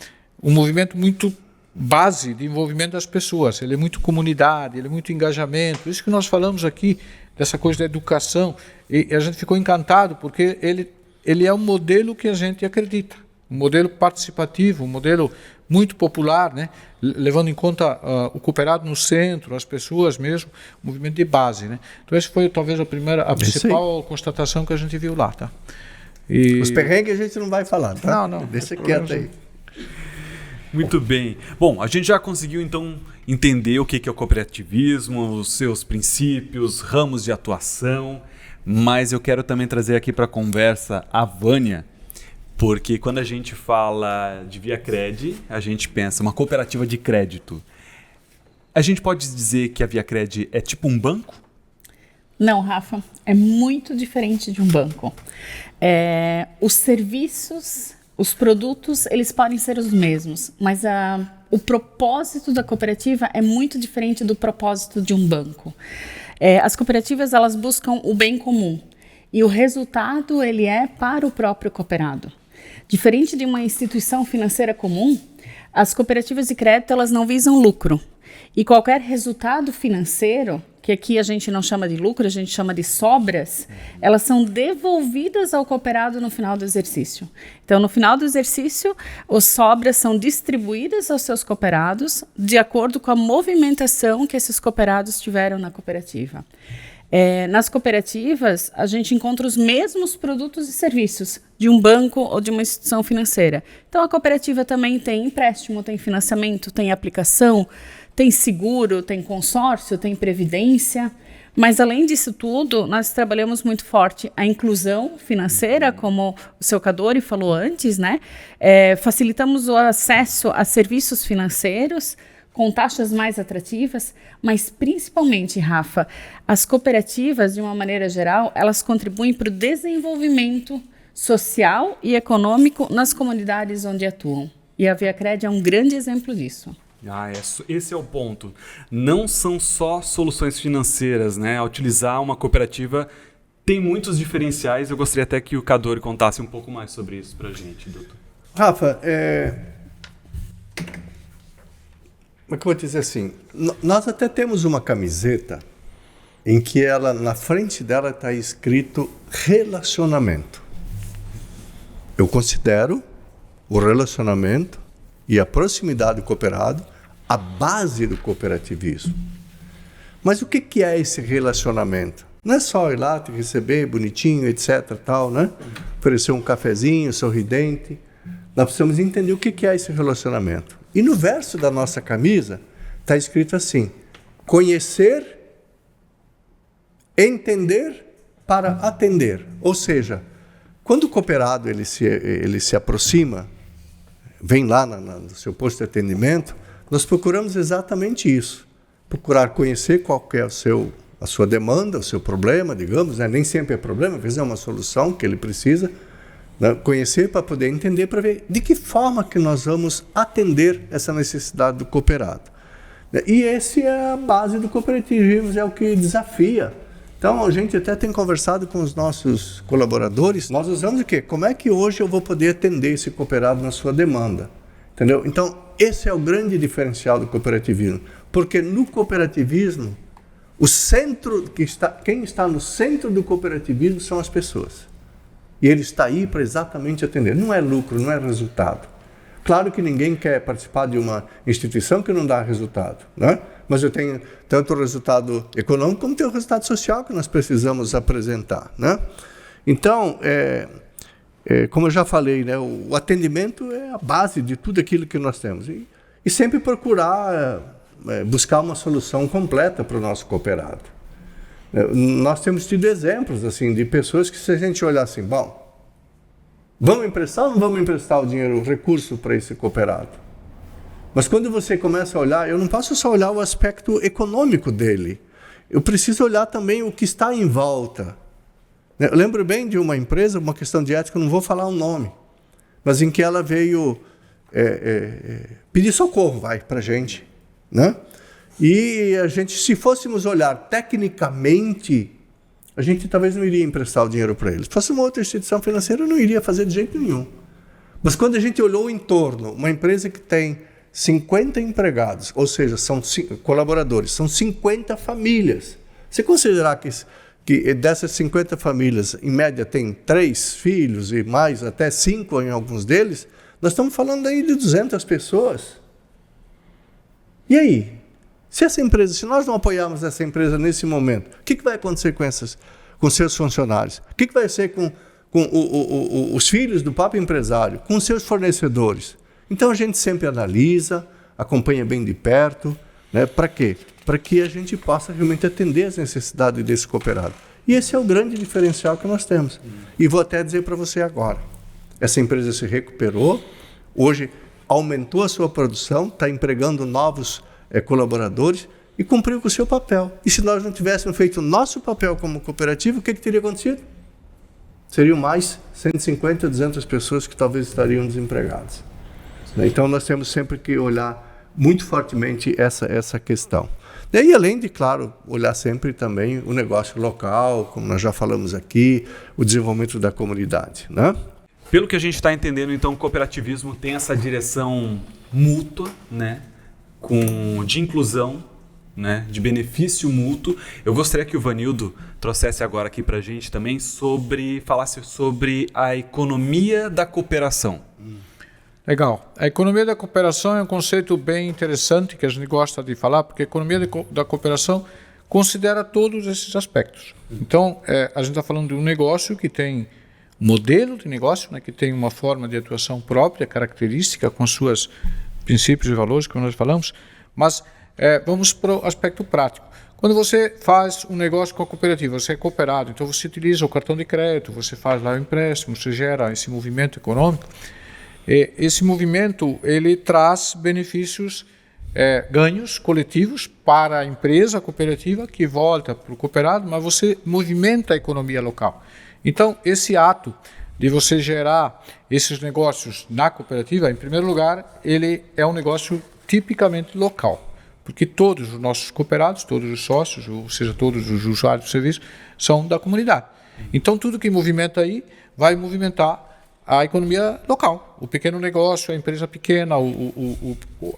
um movimento muito base de envolvimento das pessoas, ele é muito comunidade, ele é muito engajamento, isso que nós falamos aqui, dessa coisa da educação, e a gente ficou encantado, porque ele é um modelo que a gente acredita, um modelo participativo, um modelo muito popular, né? Levando em conta o cooperado no centro, as pessoas mesmo, o movimento de base, né? Então essa foi talvez a principal constatação que a gente viu lá, tá? Os perrengues a gente não vai falar, tá? Não. Deixa quieto aí. Muito bem. Bom, a gente já conseguiu então entender o que é o cooperativismo, os seus princípios, ramos de atuação, mas eu quero também trazer aqui para a conversa a Vânia, porque quando a gente fala de ViaCred, a gente pensa uma cooperativa de crédito. A gente pode dizer que a ViaCred é tipo um banco? Não, Rafa, é muito diferente de um banco. Os serviços, os produtos, eles podem ser os mesmos, mas o propósito da cooperativa é muito diferente do propósito de um banco. As cooperativas, elas buscam o bem comum e o resultado, ele é para o próprio cooperado. Diferente de uma instituição financeira comum, as cooperativas de crédito, elas não visam lucro. E qualquer resultado financeiro, que aqui a gente não chama de lucro, a gente chama de sobras, elas são devolvidas ao cooperado no final do exercício. Então, no final do exercício, as sobras são distribuídas aos seus cooperados de acordo com a movimentação que esses cooperados tiveram na cooperativa. Nas cooperativas, a gente encontra os mesmos produtos e serviços de um banco ou de uma instituição financeira. Então, a cooperativa também tem empréstimo, tem financiamento, tem aplicação, tem seguro, tem consórcio, tem previdência. Mas, além disso tudo, nós trabalhamos muito forte a inclusão financeira, como o seu Cadori falou antes, né? Facilitamos o acesso a serviços financeiros, com taxas mais atrativas, mas principalmente, Rafa, as cooperativas, de uma maneira geral, elas contribuem para o desenvolvimento social e econômico nas comunidades onde atuam. E a ViaCred é um grande exemplo disso. Esse é o ponto. Não são só soluções financeiras, né? A utilizar uma cooperativa tem muitos diferenciais. Eu gostaria até que o Kadori contasse um pouco mais sobre isso para a gente, doutor. Rafa, como é que eu vou dizer assim? Nós até temos uma camiseta em que ela, na frente dela está escrito relacionamento. Eu considero o relacionamento e a proximidade do cooperado a base do cooperativismo. Mas o que é esse relacionamento? Não é só ir lá, te receber bonitinho, etc, tal, né? Oferecer um cafezinho, sorridente. Nós precisamos entender o que é esse relacionamento. E no verso da nossa camisa está escrito assim: conhecer, entender para atender. Ou seja, quando o cooperado ele se aproxima, vem lá no seu posto de atendimento, nós procuramos exatamente isso. Procurar conhecer qual que é a sua demanda, o seu problema, digamos, né? Nem sempre é problema, às vezes é uma solução que ele precisa, né? Conhecer para poder entender, para ver de que forma que nós vamos atender essa necessidade do cooperado. E essa é a base do cooperativismo, é o que desafia. Então, a gente até tem conversado com os nossos colaboradores, nós usamos o quê? Como é que hoje eu vou poder atender esse cooperado na sua demanda? Entendeu? Então, esse é o grande diferencial do cooperativismo, porque no cooperativismo, quem está no centro do cooperativismo são as pessoas. E ele está aí para exatamente atender. Não é lucro, não é resultado. Claro que ninguém quer participar de uma instituição que não dá resultado, né? Mas eu tenho tanto o resultado econômico como tem o resultado social que nós precisamos apresentar, né? Então, como eu já falei, né, o atendimento é a base de tudo aquilo que nós temos. E sempre procurar buscar uma solução completa para o nosso cooperado. Nós temos tido exemplos assim, de pessoas que, se a gente olhar assim, bom, vamos emprestar ou não vamos emprestar o dinheiro, o recurso para esse cooperado? Mas quando você começa a olhar, eu não posso só olhar o aspecto econômico dele, eu preciso olhar também o que está em volta. Eu lembro bem de uma empresa, uma questão de ética, eu não vou falar o nome, mas em que ela veio pedir socorro, para a gente, né? E a gente, se fôssemos olhar tecnicamente, a gente talvez não iria emprestar o dinheiro para eles. Se fosse uma outra instituição financeira, não iria fazer de jeito nenhum. Mas quando a gente olhou o entorno, uma empresa que tem 50 empregados, ou seja, são colaboradores, são 50 famílias. Você considerar que dessas 50 famílias, em média, tem 3 filhos e mais, até 5 em alguns deles, nós estamos falando aí de 200 pessoas. E aí? Se nós não apoiarmos essa empresa nesse momento, o que vai acontecer com seus funcionários? O que vai ser com os filhos do próprio empresário, com seus fornecedores? Então a gente sempre analisa, acompanha bem de perto, né? Para quê? Para que a gente possa realmente atender as necessidades desse cooperado. E esse é o grande diferencial que nós temos. E vou até dizer para você agora, essa empresa se recuperou, hoje aumentou a sua produção, está empregando novos colaboradores e cumpriu com o seu papel. E se nós não tivéssemos feito o nosso papel como cooperativa, o que teria acontecido? Seriam mais 150, 200 pessoas que talvez estariam desempregadas. Então nós temos sempre que olhar muito fortemente essa questão. E além de, claro, olhar sempre também o negócio local, como nós já falamos aqui, o desenvolvimento da comunidade, né? Pelo que a gente está entendendo, então, o cooperativismo tem essa direção mútua, né? De inclusão, né, de benefício mútuo. Eu gostaria que o Vanildo trouxesse agora aqui para a gente também falasse sobre a economia da cooperação. Legal. A economia da cooperação é um conceito bem interessante que a gente gosta de falar, porque a economia da cooperação considera todos esses aspectos. Então, a gente está falando de um negócio que tem um modelo de negócio, né, que tem uma forma de atuação própria, característica, com suas princípios e valores, como nós falamos, mas vamos para o aspecto prático. Quando você faz um negócio com a cooperativa, você é cooperado, então você utiliza o cartão de crédito, você faz lá o empréstimo, você gera esse movimento econômico. Esse movimento ele traz benefícios ganhos coletivos para a empresa, a cooperativa, que volta para o cooperado, mas você movimenta a economia local. Então, esse ato de você gerar esses negócios na cooperativa, em primeiro lugar, ele é um negócio tipicamente local, porque todos os nossos cooperados, todos os sócios, ou seja, todos os usuários do serviço, são da comunidade. Então, tudo que movimenta aí vai movimentar a economia local, o pequeno negócio, a empresa pequena,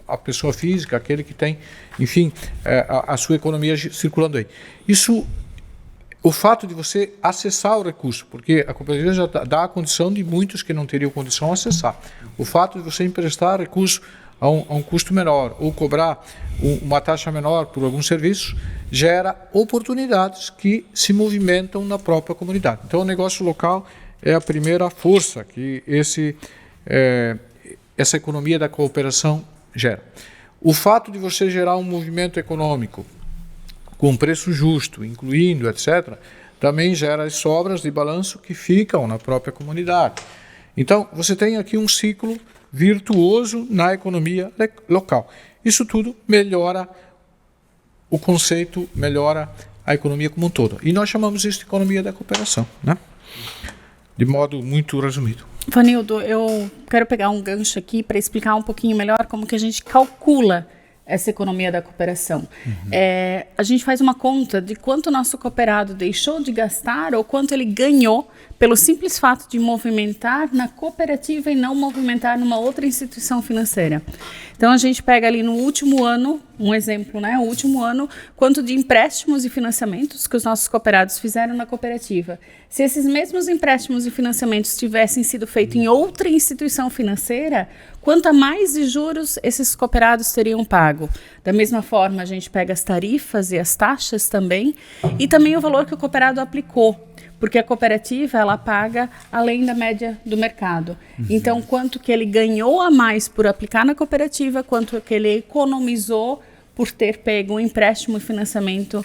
a pessoa física, aquele que tem, enfim, a sua economia circulando aí. Isso, o fato de você acessar o recurso, porque a cooperativa já dá a condição de muitos que não teriam condição de acessar. O fato de você emprestar recurso a um custo menor ou cobrar uma taxa menor por alguns serviços gera oportunidades que se movimentam na própria comunidade. Então, o negócio local é a primeira força que essa economia da cooperação gera. O fato de você gerar um movimento econômico com preço justo, incluindo, etc., também gera as sobras de balanço que ficam na própria comunidade. Então, você tem aqui um ciclo virtuoso na economia local. Isso tudo melhora o conceito, melhora a economia como um todo. E nós chamamos isso de economia da cooperação, né? De modo muito resumido. Vanildo, eu quero pegar um gancho aqui para explicar um pouquinho melhor como que a gente calcula essa economia da cooperação. A gente faz uma conta de quanto o nosso cooperado deixou de gastar ou quanto ele ganhou pelo simples fato de movimentar na cooperativa e não movimentar numa outra instituição financeira. Então, a gente pega ali no último ano, um exemplo, né? O último ano, quanto de empréstimos e financiamentos que os nossos cooperados fizeram na cooperativa. Se esses mesmos empréstimos e financiamentos tivessem sido feitos em outra instituição financeira, quanto a mais de juros esses cooperados teriam pago. Da mesma forma, a gente pega as tarifas e as taxas também, e também o valor que o cooperado aplicou. Porque a cooperativa, ela paga além da média do mercado. Então, quanto que ele ganhou a mais por aplicar na cooperativa, quanto que ele economizou por ter pego um empréstimo e financiamento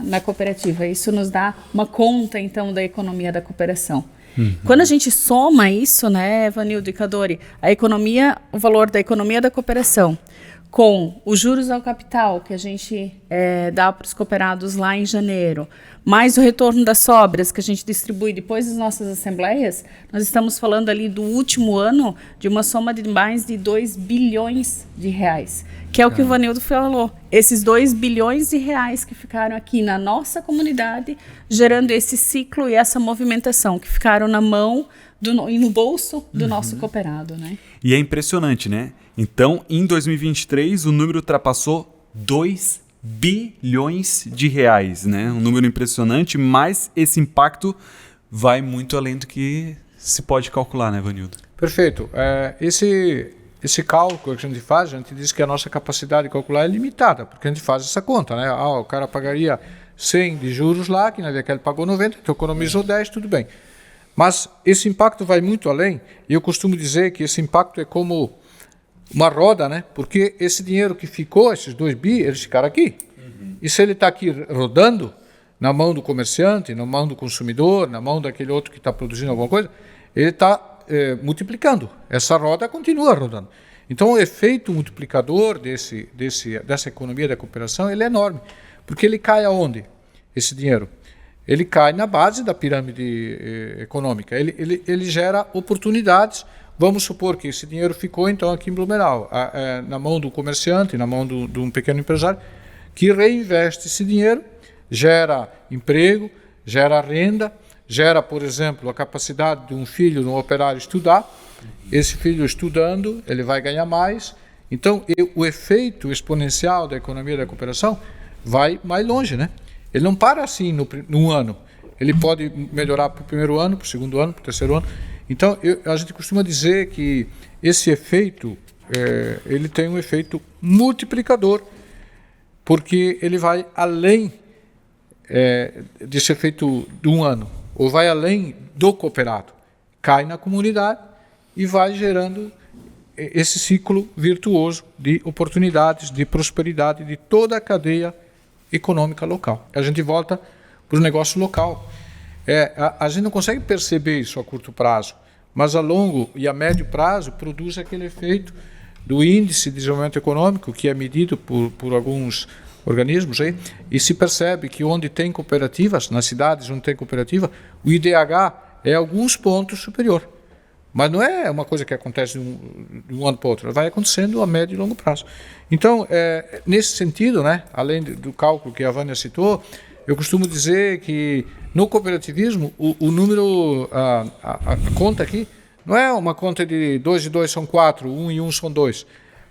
na cooperativa. Isso nos dá uma conta, então, da economia da cooperação. Quando a gente soma isso, né, Vanildo e Cadori, o valor da economia da cooperação, com os juros ao capital que a gente dá para os cooperados lá em janeiro, mais o retorno das sobras que a gente distribui depois das nossas assembleias, nós estamos falando ali do último ano de uma soma de mais de 2 bilhões de reais, que é o que o Vanildo falou. Esses 2 bilhões de reais que ficaram aqui na nossa comunidade, gerando esse ciclo e essa movimentação, que ficaram na mão e no bolso do nosso cooperado, né? E é impressionante, né? Então, em 2023, o número ultrapassou 2 bilhões de reais, né? Um número impressionante, mas esse impacto vai muito além do que se pode calcular, né, Vanildo? Perfeito. Esse cálculo que a gente faz, a gente diz que a nossa capacidade de calcular é limitada, porque a gente faz essa conta, né? O cara pagaria 100 de juros lá, que na verdade ele pagou 90, então economizou 10, tudo bem. Mas esse impacto vai muito além, e eu costumo dizer que esse impacto é como uma roda, né? Porque esse dinheiro que ficou, esses 2 bi, eles ficaram aqui. E se ele está aqui rodando, na mão do comerciante, na mão do consumidor, na mão daquele outro que está produzindo alguma coisa, ele está multiplicando. Essa roda continua rodando. Então, o efeito multiplicador dessa economia da cooperação ele é enorme. Porque ele cai aonde? Esse dinheiro? Ele cai na base da pirâmide econômica. Ele gera oportunidades. Vamos supor que esse dinheiro ficou, então, aqui em Blumenau, na mão do comerciante, na mão de um pequeno empresário, que reinveste esse dinheiro, gera emprego, gera renda, gera, por exemplo, a capacidade de um filho, de um operário estudar. Esse filho estudando, ele vai ganhar mais. Então, o efeito exponencial da economia da cooperação vai mais longe, né? Ele não para assim num ano. Ele pode melhorar para o primeiro ano, para o segundo ano, para o terceiro ano. Então, a gente costuma dizer que esse efeito, ele tem um efeito multiplicador, porque ele vai além desse efeito de um ano, ou vai além do cooperado, cai na comunidade e vai gerando esse ciclo virtuoso de oportunidades, de prosperidade de toda a cadeia econômica local. A gente volta para o negócio local. A gente não consegue perceber isso a curto prazo, mas a longo e a médio prazo produz aquele efeito do Índice de Desenvolvimento Econômico, que é medido por alguns organismos aí, e se percebe que onde tem cooperativas, nas cidades onde tem cooperativa, o IDH é alguns pontos superior. Mas não é uma coisa que acontece de um ano para o outro, vai acontecendo a médio e longo prazo. Então, nesse sentido, né, além do cálculo que a Vânia citou, eu costumo dizer que no cooperativismo o número, a conta aqui, não é uma conta de 2 e 2 são 4, 1 e 1 são 2.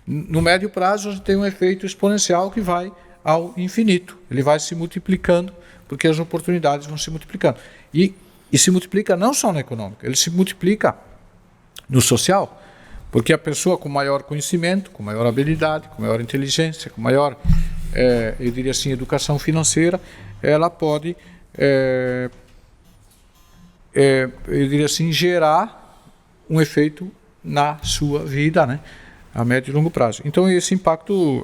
No médio prazo, a gente tem um efeito exponencial que vai ao infinito. Ele vai se multiplicando, porque as oportunidades vão se multiplicando. E se multiplica não só no econômico, ele se multiplica no social, porque a pessoa com maior conhecimento, com maior habilidade, com maior inteligência, com maior, eu diria assim, educação financeira, ela pode, eu diria assim, gerar um efeito na sua vida, né, a médio e longo prazo. Então esse impacto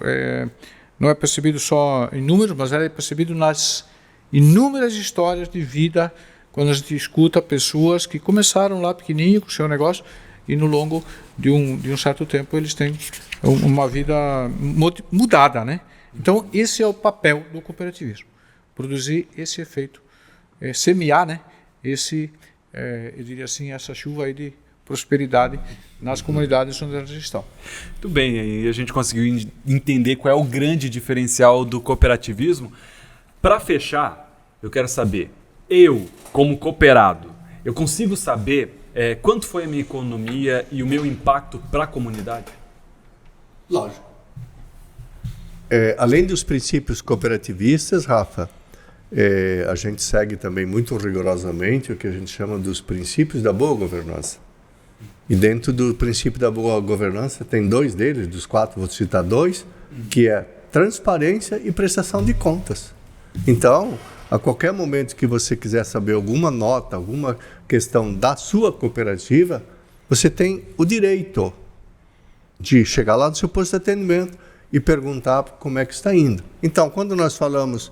não é percebido só em números, mas é percebido nas inúmeras histórias de vida, quando a gente escuta pessoas que começaram lá pequenininho com o seu negócio e no longo de um certo tempo eles têm uma vida mudada, né? Então esse é o papel do cooperativismo, produzir esse efeito, semear, né, eu diria assim, essa chuva aí de prosperidade nas comunidades onde elas estão. Muito bem, aí a gente conseguiu entender qual é o grande diferencial do cooperativismo. Para fechar, eu quero saber, eu, como cooperado, eu consigo saber quanto foi a minha economia e o meu impacto para a comunidade? Lógico. Além dos princípios cooperativistas, Rafa, a gente segue também muito rigorosamente o que a gente chama dos princípios da boa governança. E dentro do princípio da boa governança tem 2 deles, dos 4 vou citar 2, que é transparência e prestação de contas. Então, a qualquer momento que você quiser saber alguma nota, alguma questão da sua cooperativa, você tem o direito de chegar lá no seu posto de atendimento e perguntar como é que está indo. Então, quando nós falamos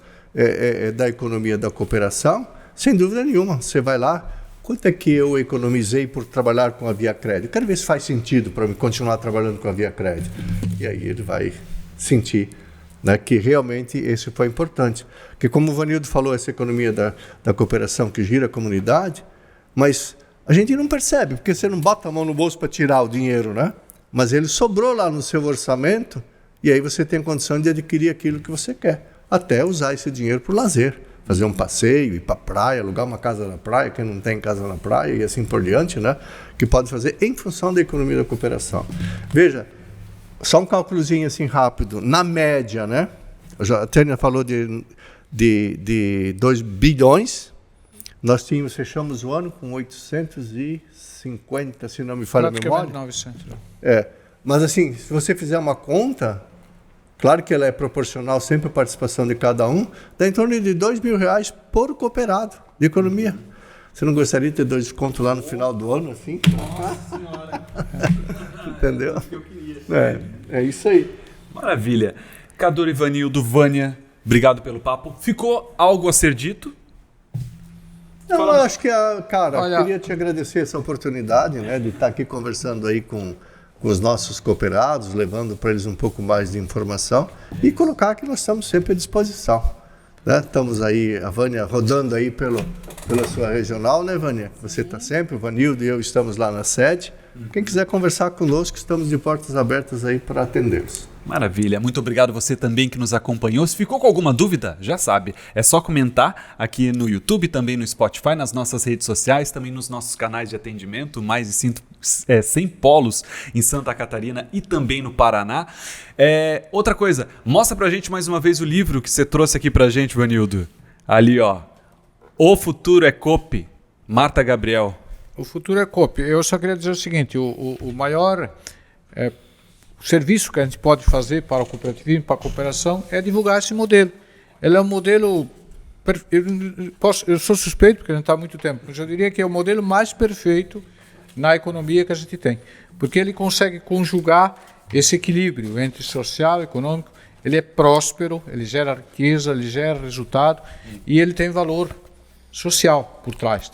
da economia da cooperação, sem dúvida nenhuma, você vai lá, quanto é que eu economizei por trabalhar com a Via Crédito? Quero ver se faz sentido para mim continuar trabalhando com a Via Crédito. E aí ele vai sentir, né, que realmente esse foi importante. Porque como o Vanildo falou, essa economia da cooperação que gira a comunidade, mas a gente não percebe, porque você não bota a mão no bolso para tirar o dinheiro, né? Mas ele sobrou lá no seu orçamento e aí você tem condição de adquirir aquilo que você quer, até usar esse dinheiro para o lazer. Fazer um passeio, ir para a praia, alugar uma casa na praia, quem não tem casa na praia e assim por diante, né? Que pode fazer em função da economia da cooperação. Veja, só um cálculozinho assim rápido, na média, né? A Tânia falou de 2 bilhões, nós fechamos o ano com 850, se não me falha a memória. 900. Mas assim, se você fizer uma conta, claro que ela é proporcional sempre à participação de cada um, dá em torno de R$2.000 por cooperado de economia. Você não gostaria de ter 2 descontos lá no final do ano, assim? Nossa Senhora! Entendeu? É isso aí. Maravilha. Cadu, Ivanildo, Vânia, obrigado pelo papo. Ficou algo a ser dito? Não, eu acho que, cara, queria te agradecer essa oportunidade, né, de estar aqui conversando aí com os nossos cooperados, levando para eles um pouco mais de informação e colocar que nós estamos sempre à disposição. Né? Estamos aí, a Vânia rodando aí pela sua regional, né, Vânia? Você está sempre, o Vanildo e eu estamos lá na sede. Quem quiser conversar conosco, estamos de portas abertas aí para atendê-los. Maravilha, muito obrigado você também que nos acompanhou. Se ficou com alguma dúvida, já sabe, é só comentar aqui no YouTube, também no Spotify, nas nossas redes sociais, também nos nossos canais de atendimento, mais de 100 polos em Santa Catarina e também no Paraná. Outra coisa, mostra pra gente mais uma vez o livro que você trouxe aqui pra gente, Vanildo. Ali, ó, O Futuro é Coop, Marta Gabriel. O futuro é Coop. Eu só queria dizer o seguinte, o maior serviço que a gente pode fazer para o cooperativismo, para a cooperação, é divulgar esse modelo. Ele é um modelo, eu sou suspeito porque a gente está há muito tempo, mas eu diria que é o modelo mais perfeito na economia que a gente tem, porque ele consegue conjugar esse equilíbrio entre social e econômico, ele é próspero, ele gera riqueza, ele gera resultado e ele tem valor social por trás,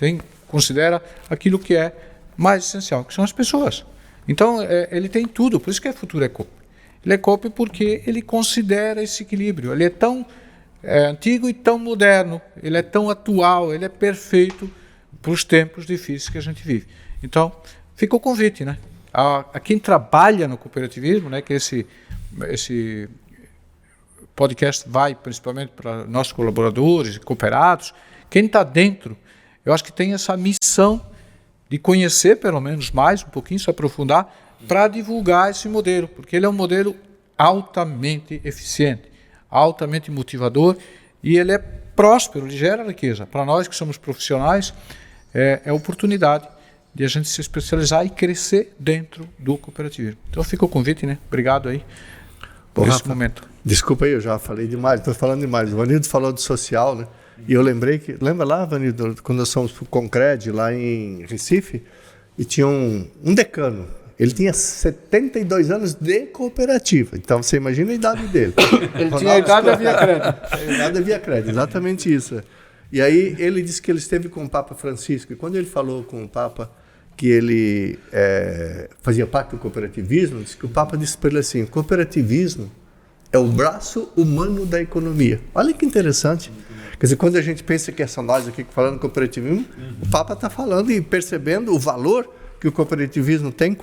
considera aquilo que é mais essencial, que são as pessoas. Então, ele tem tudo, por isso que é Futuro Ecope. Ele é Ecope porque ele considera esse equilíbrio. Ele é tão antigo e tão moderno, ele é tão atual, ele é perfeito para os tempos difíceis que a gente vive. Então, fica o convite, né? A quem trabalha no cooperativismo, né, que esse podcast vai principalmente para nossos colaboradores, cooperados, quem está dentro, eu acho que tem essa missão de conhecer pelo menos mais um pouquinho, se aprofundar, para divulgar esse modelo, porque ele é um modelo altamente eficiente, altamente motivador e ele é próspero, ele gera riqueza. Para nós que somos profissionais, é oportunidade de a gente se especializar e crescer dentro do cooperativismo. Então fica o convite, né? Obrigado aí por esse momento. Desculpa aí, eu já falei demais, estou falando demais. O Vanildo falou do social, né? E eu lembrei que... Lembra lá, Vanildo, quando nós fomos para o Concred, lá em Recife, e tinha um decano. Ele tinha 72 anos de cooperativa. Então, você imagina a idade dele. Ele tinha a idade da Via Crédito. A idade da Via Crédito, exatamente isso. E aí, ele disse que ele esteve com o Papa Francisco. E quando ele falou com o Papa que ele fazia parte do cooperativismo, disse que o Papa disse para ele assim, o cooperativismo é o braço humano da economia. Olha que interessante. Quer dizer, quando a gente pensa que é só nós aqui falando cooperativismo, o Papa está falando e percebendo o valor que o cooperativismo tem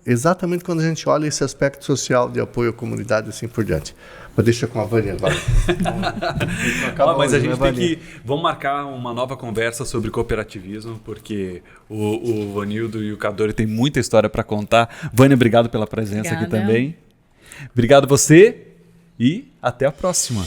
exatamente quando a gente olha esse aspecto social de apoio à comunidade e assim por diante. Mas deixa com a Vânia agora. Mas a gente tem que... Vamos marcar uma nova conversa sobre cooperativismo, porque o Vanildo e o Cadore têm muita história para contar. Vânia, obrigado pela presença aqui também. Obrigado você e até a próxima.